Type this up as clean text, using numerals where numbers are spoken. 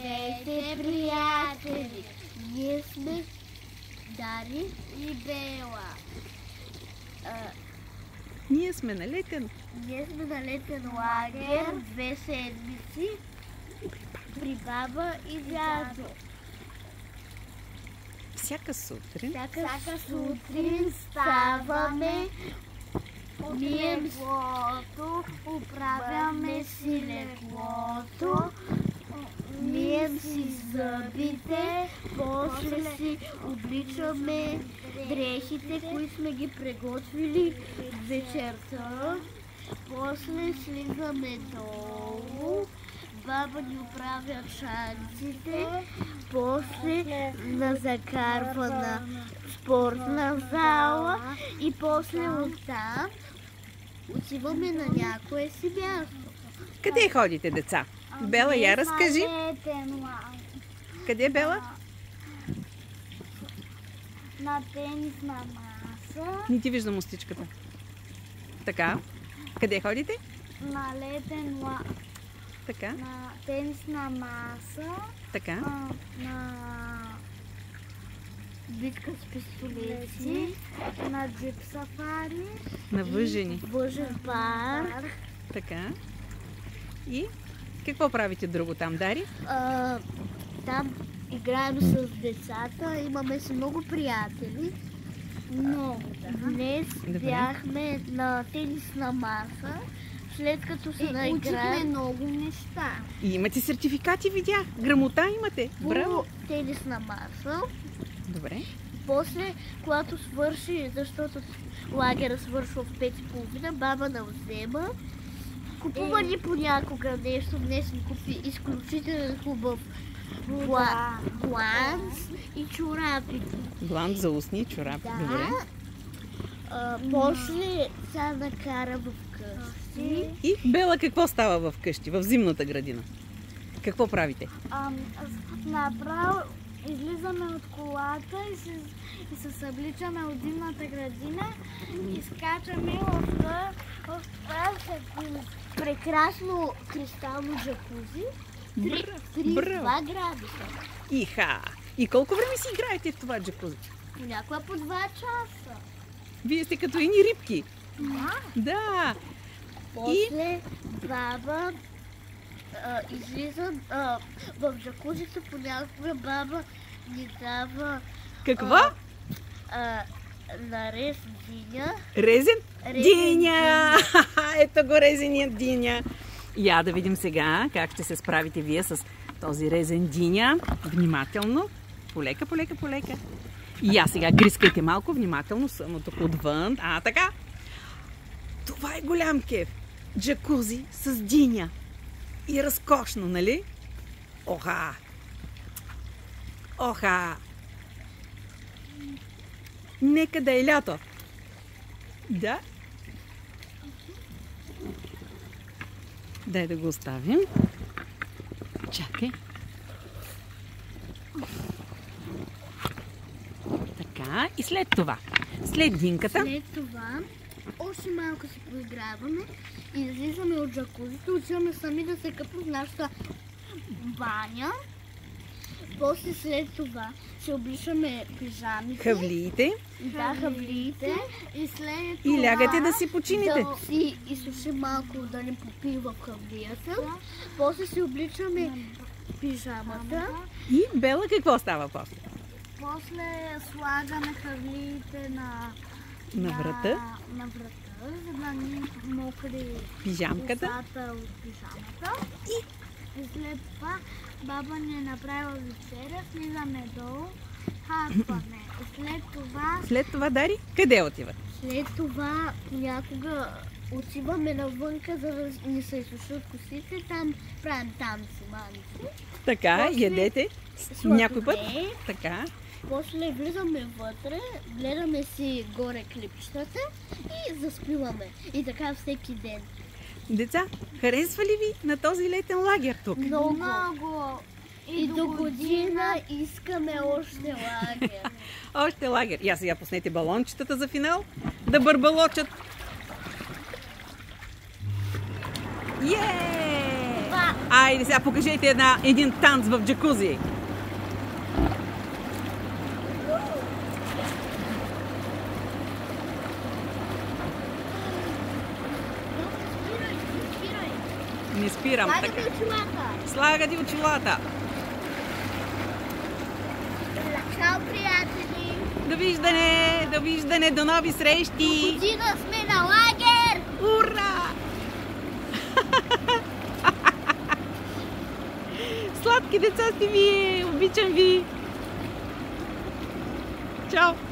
Здравейте, приятели! Ние сме Дари и Бела. Ние сме на летен лагер 2 седмици при баба и дядо. Всяка сутрин сутрин ставаме, мием злото, оправяме си леглото, мием си зъбите, после си обличаме дрехите, които сме ги приготвили вечерта, после слизаме долу, баба ни оправя шанците, после на закарва на спортна зала и после оттам отиваме на някое си място. Къде ходите, деца? Бела, я разкажи. Къде, Бела? На тенисна маса. Не ти виждам устичката. Така. Къде ходите? На летен лагер. Така. На тенисна маса. Така. На битка с пистолети. На джип сафари. На въжени. Въжен парк. Така. И какво правите друго там, Дари? Там играем с децата, имаме си много приятели. Много. Днес бяхме на тенисна маса, след като се наиграем. Учихме много неща. И имате сертификати, видях. Грамота имате. Браво! Тенисна маса. Добре. После, когато свърши, защото лагера свършва в 5:30, баба нам взема. Купува ни понякога нещо. Днес ни купи изключително хубав гланц и чорапи. Гланц за устни, чорапи. Да. Добре. После се накара в къщи. И Бела, какво става в къщи, в зимната градина? Какво правите? Направо излизаме от колата и се събличаме от зимната градина и скачаме в това прекрасно кристално джакузи. 32 градуса. Иха! И колко време си играете в това джакузи? Понякога по 2 часа. Вие сте като ини рибки. Да. После баба излиза в джакузито, понякога баба ни дава Какво? нарез диня. Резен? Диня! Ето го резеният диня. Я да видим сега как ще се справите вие с този резен диня. Внимателно. Полека, полека, полека. И я сега грискайте малко внимателно, само тук отвън. Така. Това е голям кеф. Джакузи с диня. И разкошно, нали? Оха! Оха! Нека да е лято. Да. Дай да го оставим. Чакай. Така. И след това. След динката. След това още малко се поиграваме и излизаме от джакузито, отиваме сами да се къпим в нашата баня. После след това се обличаме пижамите. Хавлиите. Да, хавлиите. И след това... И лягате да си почините. Да си изсушим малко, да не попие в хавлията. После си обличаме пижамата. И Бела, какво става после? После слагаме хавлиите на врата. На врата, за да ни мокри пижамката. От пижамата. И след това баба ни е направила вечеря, слизаме долу, хапваме. След това, Дари, къде отиват? След това понякога отиваме навънка, за да ни се изсушат косите, там правим танци малки. Така, ядете някой път. Така. После влизаме вътре, гледаме си горе клипчетата и заспиваме. И така всеки ден. Деца, харесва ли ви на този летен лагер тук? Много! И до година искаме още лагер. Още лагер. Я сега пуснете балончетата за финал да бърбалочат. Е! Айде сега покажете един танц в джакузи. Не спирам. Слагате очилата. Слагате очилата. Чао, приятели! Довиждане, до нови срещи! Година сме на лагер! Ура! Сладки деца сте вие! Обичам ви! Чао!